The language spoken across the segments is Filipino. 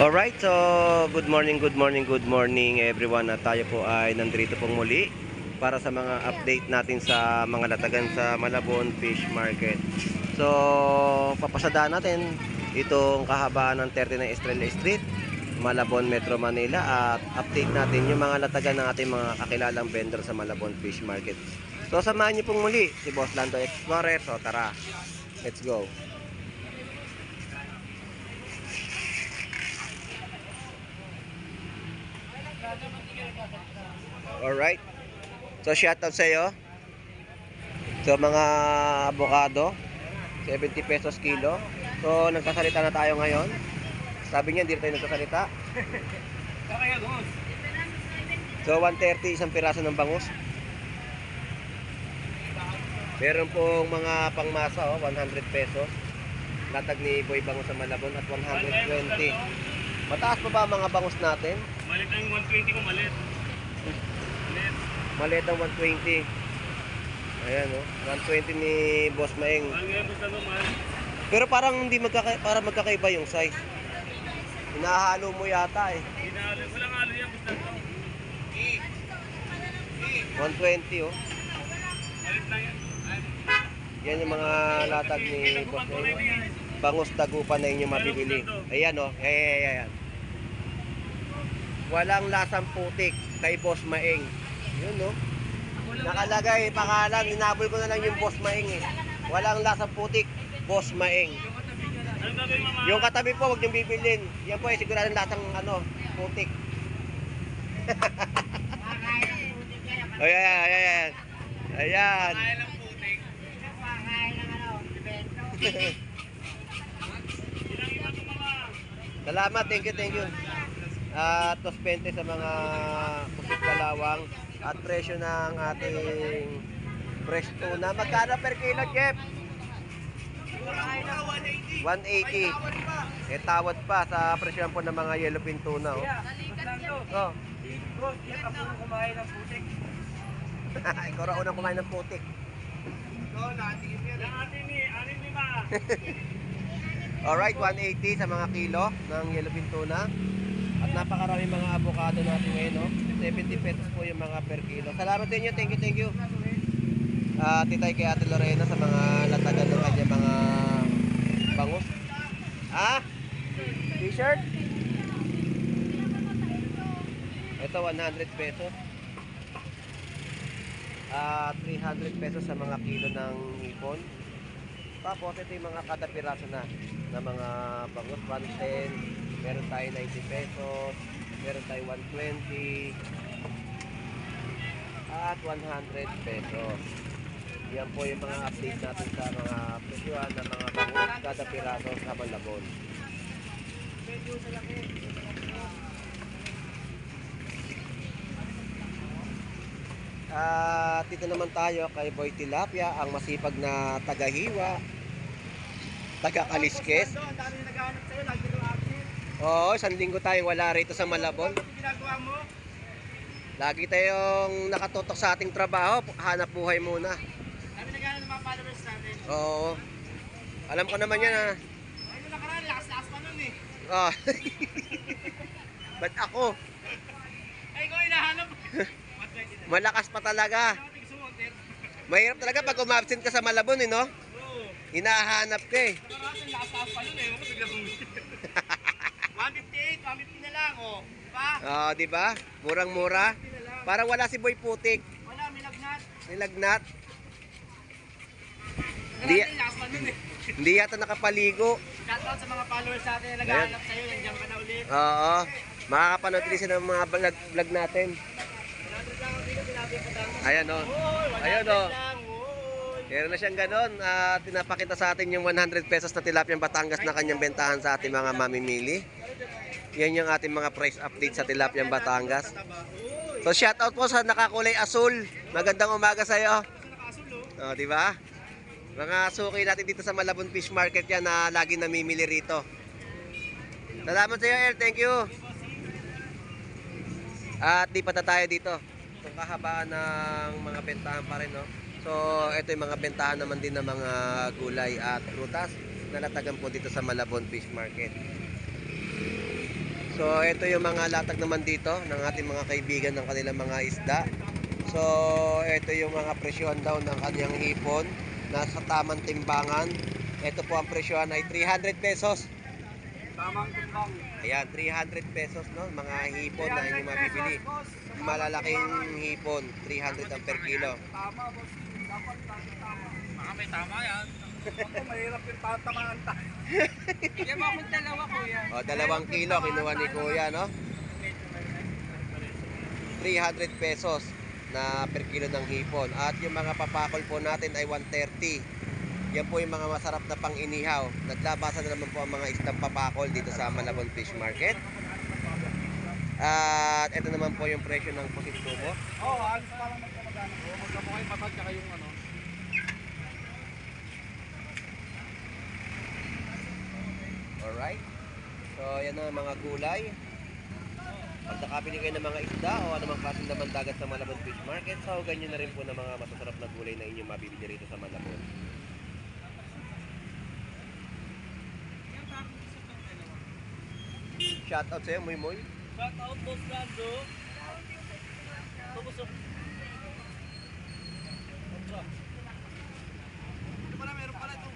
Alright, so good morning everyone. At tayo po ay nandito pong muli para sa mga update natin sa mga latagan sa Malabon Fish Market. So, papasadaan natin itong kahabaan ng 39 Estrella Street, Malabon, Metro Manila, at update natin yung mga latagan ng ating mga kakilalang vendor sa Malabon Fish Market. So, samahan niyo pong muli si Boss Lando Explorer. So, tara, let's go. Alright. So, shoutout sa iyo. So, mga avocado, 70 pesos kilo. So, nagsasalita na tayo ngayon. Sabi niya, hindi tayo nagsasalita. So, 130 isang piraso ng bangus. Meron pong mga pangmasa, 100 pesos. Latag ni Boy Bangus sa Malabon at 120. Mataas pa ba mga bangus natin? Malit ang 120 ko, malit. Maliit ang 120. Ayan, 120 ni Boss Maeng. Pero parang hindi magkakaiba yung size. Hinahalo mo yata eh. Hinahalo, walang halo yan, basta ito. 120 oh. Malit lang yan. Yan yung mga latag ni Boss Maeng. Bangus Dagupan na inyong mabibili. Ayan oh. Ayan. Walang lasang putik kay Boss Maeng. Yun no. Nakalagay pangalan, inabol ko na lang yung Boss Maeng eh. Walang lasang putik, Boss Maeng. Yung katabi po, huwag niyong bibilin. Yan po ay siguradong lasang putik. Ayan. Ayan. Salamat, thank you. At tos 20 sa mga pusit kalawang at presyo ng ating fresh tuna. Magkano per kilo, Jeff? 180. Eh, tawad pa sa presyo po ng mga yellowfin tuna. Oh. Ikaw raw unang kumain ng putik. Alright, 180 sa mga kilo ng yellowfin tuna. At napakarami mga avocado natin ngayon, no? 70 pesos po yung mga per kilo. Salamat sa inyo, thank you. Titay kay Ate Lorena sa mga latagan ng kanya mga bangus. T-shirt? Ito 100 pesos. 300 pesos sa mga kilo ng hipon. Tapos ito yung mga kada piraso na mga bangus, 110. Meron tayo 90 pesos, meron tayo 120 at 100 pesos. Yan po yung mga update natin sa mga presyohan ng mga bangus kada piraso sa Malabon. At dito naman tayo kay Boy Tilapia, ang masipag na tagahiwa, taga-kaliskes. Oo, isang linggo tayong wala rito sa Malabon. Lagi tayong nakatutok sa ating trabaho, hanap buhay muna. Kami nagana ng mga followers natin. Oo. Alam ko naman yan Ay, nung nakaraan, lakas-lakas pa nun eh. Oh. Ba't ako? Ay, ikaw hinahanap. Malakas pa talaga. Mahirap talaga pag umabsent ka sa Malabon, no? Oo. Hinahanap ka eh. Nakaraan, lakas-lakas pa nun eh. Huwag bigla bumili. 158, 150 na lang, oh. Diba? Oo, diba? Murang-mura. Parang wala si Boy Putik. Wala, may lagnat. Nilagnat. Nakaraan, lakas pa nun eh. Hindi yata nakapaligo. Shoutout sa mga followers natin na naghahanap sa'yo. Nandiyan ka na ulit. Oo. Makakapanood din sila ng mga vlog natin. Ayan o. Ayan o. Meron na siyang ganon. Tinapakita sa atin yung 100 pesos na tilapiang Batangas na kanyang bentahan sa ating mga mamimili. Yan yung ating mga price update sa tilapiang Batangas. So shoutout po sa nakakulay asul. Magandang umaga sa iyo. Oh, di ba? Mga suki natin dito sa Malabon Fish Market yan na lagi namimili rito. Salamat sa iyo, El. Thank you. At di pa tayo dito. Itong kahabaan ng mga bentahan pa rin, no? So, ito yung mga bentahan naman din ng mga gulay at prutas na latagan po dito sa Malabon Fish Market. So, ito yung mga latag naman dito ng ating mga kaibigan ng kanilang mga isda. So, ito yung mga presyohan daw ng kanyang hipon nasa tamang timbangan. Ito po ang presyohan ay 300 pesos. Tamang timbang. Ayan, 300 pesos, no? Mga hipon na inyong mabibili. Malalaking hipon, 300 ang per kilo. Tama, boss. Dapat tama. Baka may tama yan. Ako, mahirap yung tatamaan tayo. Bigyan mo akong dalawa, kuya. O, 2 kilo, kinuha ni Kuya, no? 300 pesos na per kilo ng hipon. At yung mga papakol po natin ay 130. Yan po yung mga masarap na pang-inihaw. Naglabasan na naman po ang mga isdang papakol dito sa Malabon Fish Market. At ito naman po yung presyo ng pusit tubo. Oo, alis pa lang magkamagana ko. Magkamukha yung matag, tsaka yung ano. Alright. So, yan ang mga gulay. Pag nakabili kayo ng mga isda o anumang klaseng laman dagat sa Malabon Fish Market, so ganyan na rin po ng mga masasarap na gulay na inyong mabibili rito sa Malabon. Shout out sa'yo, Muy Muy. Shout out, boss Lando. Tubusok. Ito pala, meron pala ito.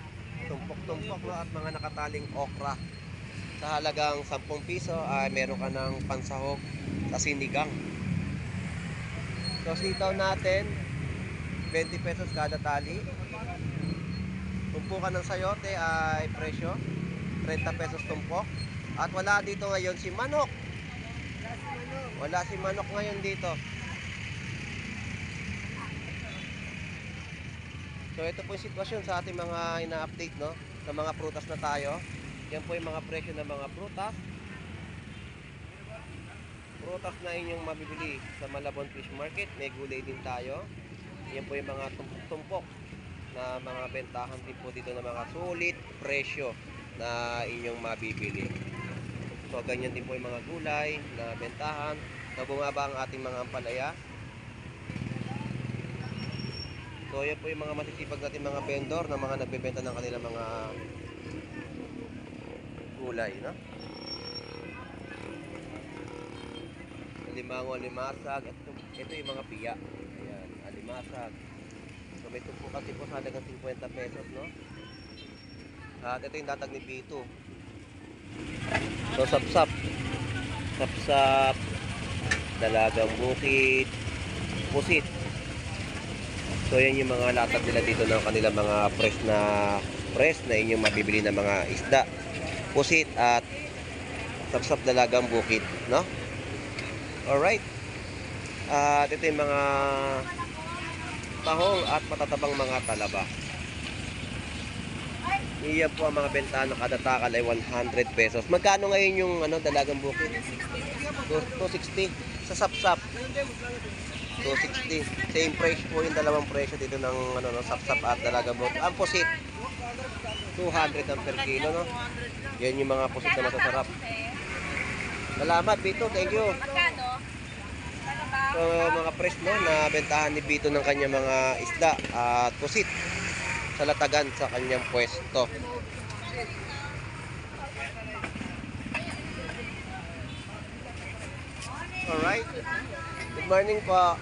Tumpok-tumpok no, at mga nakataling okra. Sa halagang 10 piso ay meron ka ng pansahog sa sinigang. So sitaw natin 20 pesos kada tali. Tumpukan ng sayote ay presyo 30 pesos tumpok. At wala dito ngayon si manok. Wala si manok ngayon dito. So ito po yung sitwasyon sa ating mga ina-update, no, ng mga prutas na tayo. Yan po yung mga presyo ng mga prutas. Prutas na inyong mabibili sa Malabon Fish Market. May gulay din tayo. Yan po yung mga tumpok na mga bentahan din po dito ng mga sulit presyo na inyong mabibili. So ganyan din po yung mga gulay na bentahan. So bumaba ang ating mga ampalaya. So yan po yung mga masisipag natin mga vendor na mga nagbebenta ng kanilang mga gulay, no? Limango, limasag. Ito yung mga piya. Ayan, alimasag. So may tumpo kasi po sa halagang 50 pesos, no? At ito yung datag ni Pito. So sapsap. Sapsap. Dalagang bukid. Pusit. So yan yung mga latag nila dito ng kanilang mga press na inyong mabibili ng mga isda, pusit at sapsap dalagang bukid, no? Alright. At ito yung mga tahong at matatabang mga talaba. Iyan po ang mga bentahan ng kada takal ay 100 pesos. Magkano ngayon yung dalagang bukid? 260 sa sapsap. 260. Same price po yung dalawang presyo dito ng sapsap at dalagang bukid. Ang pusit 200 ang per kilo, no? Yan yung mga pusit na masasarap. Salamat, Bito. Thank you. So, mga price, no, na bentahan ni Bito ng kanyang mga isda at pusit sa latagan sa kanyang pwesto. Alright. Good morning po.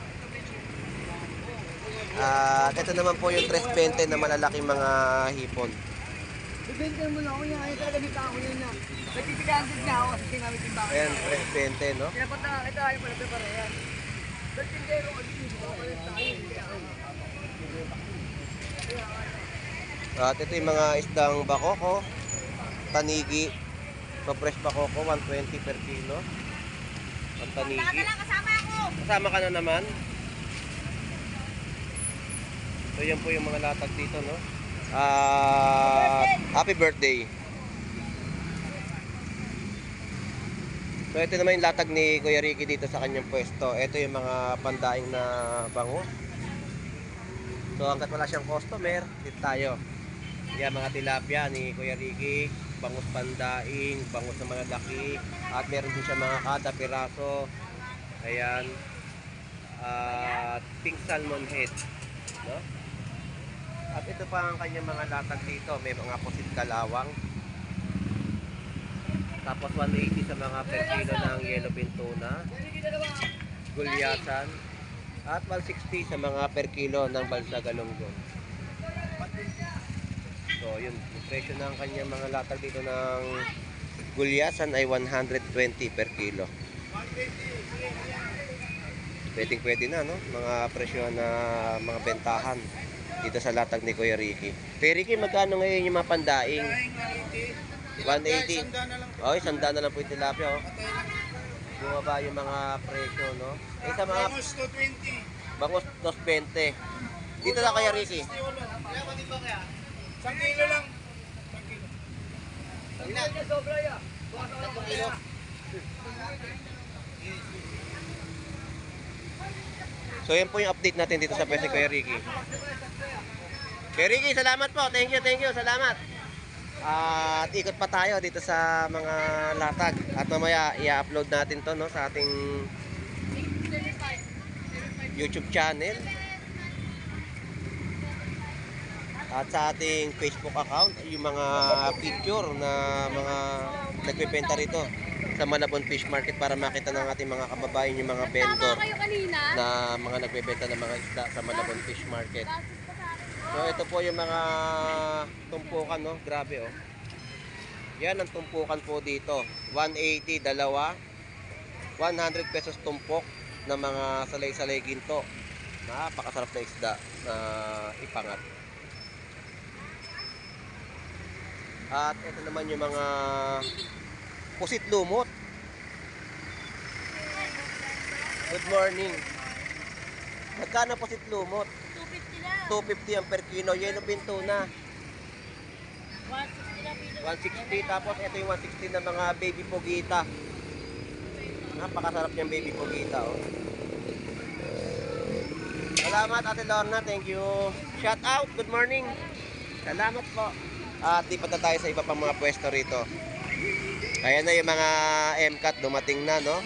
Ito naman po yung 320 na malalaking mga hipon. Bibigyan mo na ako niya. Ayaw talaga dito ako yun na. Nagtitigansin niya ako kasi ginamit yung baka. Ayan, 320, no? Pinapunta, ito ayaw pala ito para yan. Nagtindero ko dito. Ako ulit tayo. At ito yung mga isdang bakoko, tanigi. So fresh bakoko, 120 per kilo. Ang tanigi. Kasama ako! Kasama ka na naman. So yan po yung mga latag dito, no? Happy birthday. So ito naman yung latag ni Kuya Ricky dito sa kanyang pwesto. Ito yung mga pandaing na bangus. So hanggat wala siyang customer, dito tayo. Yan mga tilapia ni Kuya Ricky, bangus pandaing, bangus na malalaki, at meron din siya mga kada piraso. Ayan. Pink salmon head, no? At ito pa ang kanyang mga latag dito. May mga pusit kalawang. Tapos 180 sa mga per kilo ng yellowfin tuna. Gulyasan. At 160 sa mga per kilo ng balsa galunggong. So yun, yung presyo ng kanyang mga latag dito ng gulyasan ay 120 per kilo. Pwede na, no? Mga presyo na mga bentahan dito sa latag ni Kuya Ricky. Kuya Ricky, magkano ngayon yung mga pandaing? 180. Oh, 100 na lang po yung tilapia, oh. Bumaba yung mga presyo, no? Eh, sa mga Bangos 220. bangos 220. Dito na Kuya Ricky. 1 kilo lang. 1 kilo. Sobra ya. 1 kilo. So yan po yung update natin dito sa pwesto Kuya Ricky. Kuya Ricky, salamat po. Thank you, salamat. At ikot pa tayo dito sa mga latag. At mamaya i-upload natin to, no, sa ating YouTube channel. At sa ating Facebook account, yung mga picture na mga nagbebenta rito sa Malabon Fish Market para makita ng ating mga kababayan yung mga vendor na mga nagbebenta ng mga isda sa Malabon Fish Market. So ito po yung mga tumpukan, no? Grabe, oh. Yan ang tumpukan po dito. 180 dalawa. 100 pesos tumpok ng mga salay-salay ginto. Napakasarap na isda na ipangat. At ito naman yung mga pusit lumot. Good morning. Magkano pusit lumot? 250 lang. 250 ang per kilo. Yellowfin tuna. 160 lang pilo. 160. Tapos ito yung 160 na mga baby pogita. Napakasarap niyang baby pogita, oh. Salamat Ate Lorna. Thank you. Shout out. Good morning. Salamat po. At lipat na tayo sa iba pang mga pwesto rito. Ayan na yung mga MCAT dumating na, no?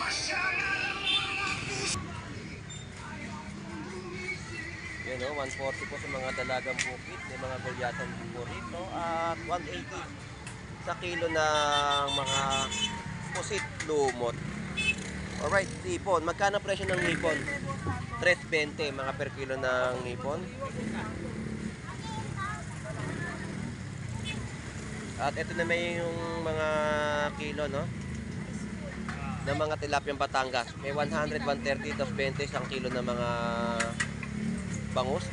Yan, no? 140 po sa mga dalagang bukit. May mga gulyasan po rito. At 180 sa kilo ng mga pusit lumot. Alright, hipon. Magkano presyo ng hipon? 320 mga per kilo ng hipon. At ito na may yung mga kilo, no? Ng mga tilapiyang Batangas. May 100, 130, 220 isang kilo ng mga bangus.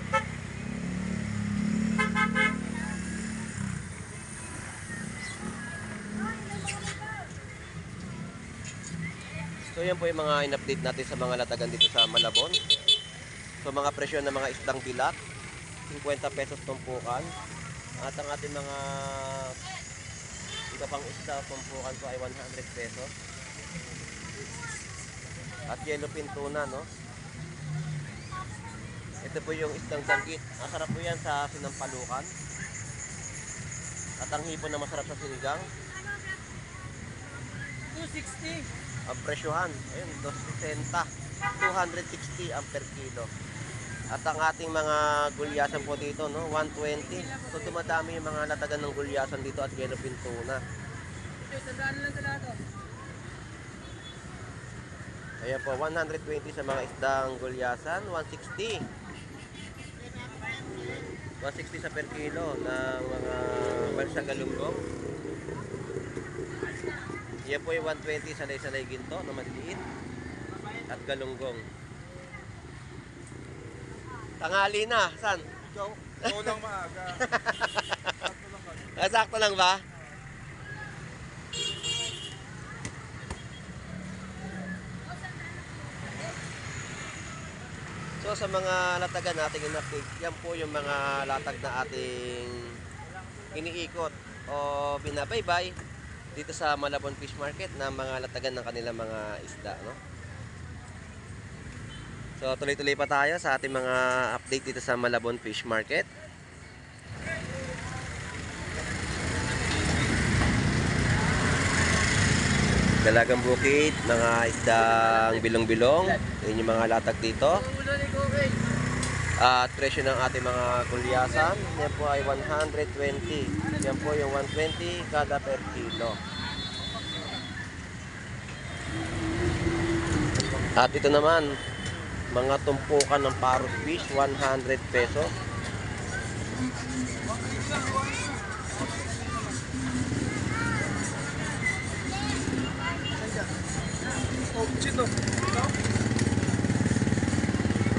So yan po yung mga in-update natin sa mga latagan dito sa Malabon. So mga presyo ng mga isdang bilat, 50 pesos tumpukan. At ang ating mga iba pang isda tumpukan ko ay 100 pesos. At yellowfin tuna, no? Ito po yung isdang danggit. Masarap po yan sa sinampalukan. At ang hipon na masarap sa sinigang. 260. Ang presyohan, ayun, 260 ang per kilo. At ang ating mga gulyasan po dito, no, 120. So dumadami yung mga latagan ng gulyasan dito at yellowfin tuna. Ito, sandaan lang talaga. Ayan po, 120 sa mga isdang gulyasan, 160. 160 sa per kilo ng mga balsa galunggong. Yan po yung 120 salay-salay ginto na maliit at galunggong. Tanghali na, san? Ikaw lang maaga. Sakto lang ba? So sa mga latagan nating in-update, yan po yung mga latag na ating iniikot o binabaybay dito sa Malabon Fish Market na mga latagan ng kanilang mga isda, no? So tuloy-tuloy pa tayo sa ating mga update dito sa Malabon Fish Market. Dalagang bukid, mga isdang bilong-bilong. Yun yung mga latag dito. At presyo ng ating mga gulyasan, yan po ay 120. Yan po yung 120 kada per kilo. At ito naman, mga tumpukan ng parrot fish, 100 pesos.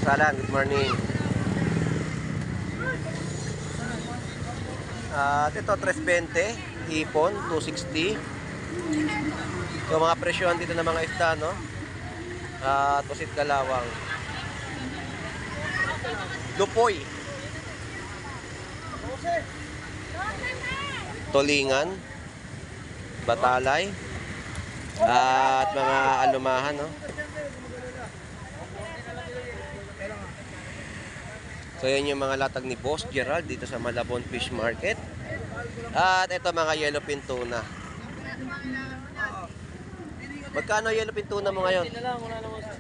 Salan, good morning. At ito, 320, hipon, 260. So, mga presyohan dito ng mga isda, no? Tusit kalawang. Lupoy. Tulingan. Batalay. At mga alumahan, no? So, yan yung mga latag ni Boss Gerald dito sa Malabon Fish Market. At ito mga yellowfin tuna. Magkano yellowfin tuna mo ngayon?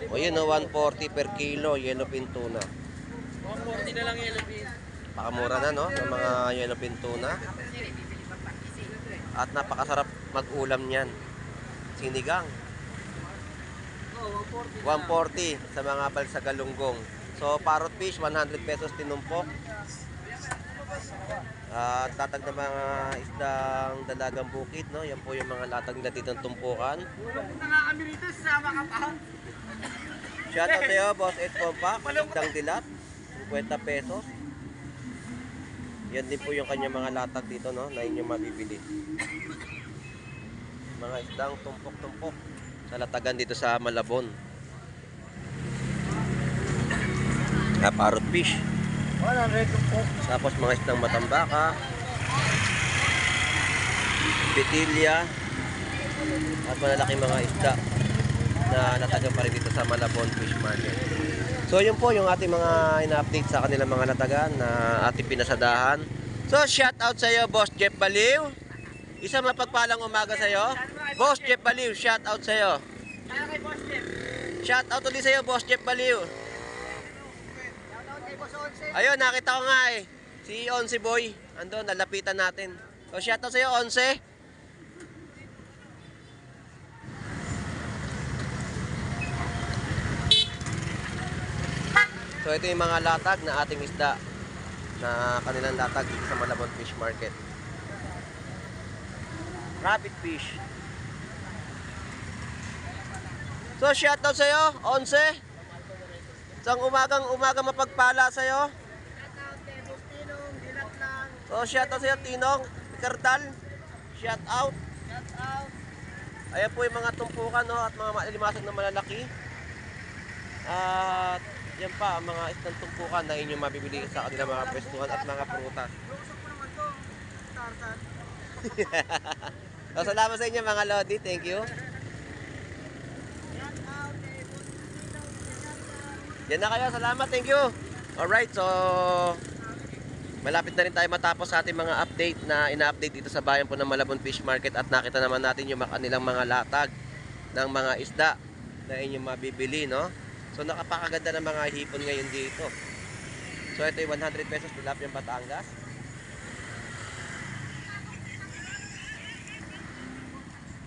O yun, no, 140 per kilo yellowfin tuna. 140 na lang yellowfin. Pakamura na, no? Ng mga yellowfin tuna. At napakasarap mag-ulam niyan. Sinigang. 140 sa mga balsagalunggong. So, parrot fish, 100 pesos tinumpok. At latag ng mga isdang dalagang bukid, no? Yan po yung mga latag na dito ng tumpukan. Nakakami rito, sama ka pa. Shout out sa'yo, Boss Ed Pompa, isdang dilat, 50 pesos. Yan din po yung kanyang mga latag dito, no? Na inyong mabibili. Mga isdang tumpok-tumpok sa latagan dito sa Malabon. Parrot fish. 100 po. Tapos mga isdang matambaka, petilya, at malalaking mga isda na natagan pa rin dito sa Malabon Fish Market. So yun po yung ating mga ina-update sa kanilang mga latagan na ating pinasadahan. So shout out sa iyo, Boss Jeff Baliw. Isang mapagpalang umaga sa iyo. Boss Jeff Baliw, shout out sa iyo. Kaya kay Boss Jeff. Shout out ulit sa iyo, Boss Jeff Baliw. Shoutout kay Boss Onse. Ayun, nakita ko nga eh. Si Onse Boy. Andun, nalapitan natin. So, shoutout sa'yo, Onse. So, ito yung mga latag na ating isda na kanilang latag dito sa Malabon Fish Market. Rabbit fish. So, shoutout sa'yo, Onse. Isang umaga mapagpala sa'yo. Shoutout kay Boss Tinong, dilat lang. So, shoutout sa'yo, Tinong, Kardal. Shoutout. Shoutout. Ayan po yung mga tumpukan, no, at mga malimasag na malalaki. At yan pa, ang mga isang tumpukan na inyong mabibili sa kanilang mga pwestuhan at mga prutas. Lusok ko naman to. Tarzan. So, salamat sa inyo mga Lodi. Thank you. Shoutout kay Boss Tinong, dilat lang. Yan na kayo. Salamat. Thank you. Alright, so malapit na rin tayo matapos sa ating mga update na ina-update dito sa bayan po ng Malabon Fish Market at nakita naman natin yung kanilang mga latag ng mga isda na inyong mabibili, no? So nakapakaganda ng mga hipon ngayon dito. So ito yung 100 pesos tilapia Batangas.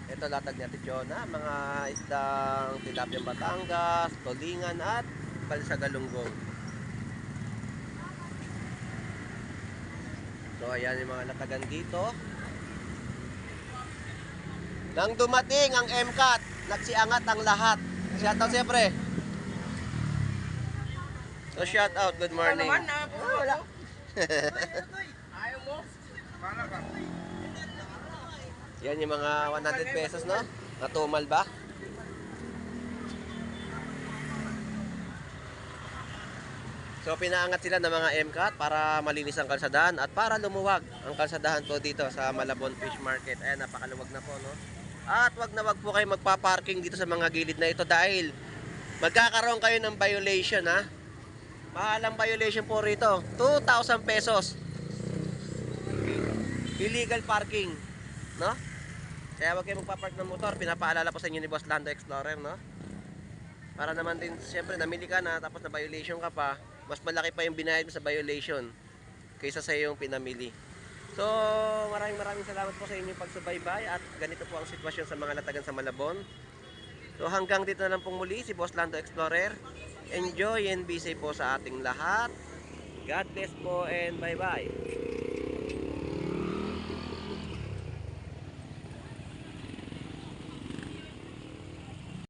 Ito latag ni Ate Jonah, mga isdang tilapia Batangas, tulingan at balsagalunggong. So ayan yung mga latagan dito. Nang dumating ang MCAT, nagsiangat ang lahat. Shoutout siyempre. So shoutout, good morning. Wala. Ayaw mo? Para ka. Yan yung mga 100 pesos, no? Natumal ba? So pinaangat sila ng mga MCAT para malinis ang kalsadahan at para lumuwag ang kalsadahan po dito sa Malabon Fish Market. Ayan, napakaluwag na po, no? At wag na wag po kayo magpa-parking dito sa mga gilid na ito dahil magkakaroon kayo ng violation, ha? Mahalang violation po rito, 2,000 pesos. Illegal parking, no? Kaya wag kayo magpa-park ng motor. Pinapaalala po sa inyo ni Boss Lando Explorer, no? Para naman din, siyempre, namili ka na tapos na violation ka pa. mas malaki pa yung binayad mo sa violation kaysa sa yung pinamili. So, maraming salamat po sa inyong pagsubaybay at ganito po ang sitwasyon sa mga latagan sa Malabon. So, hanggang dito na lang pong muli si Boss Lando Explorer. Enjoy and be safe po sa ating lahat. God bless po and bye-bye.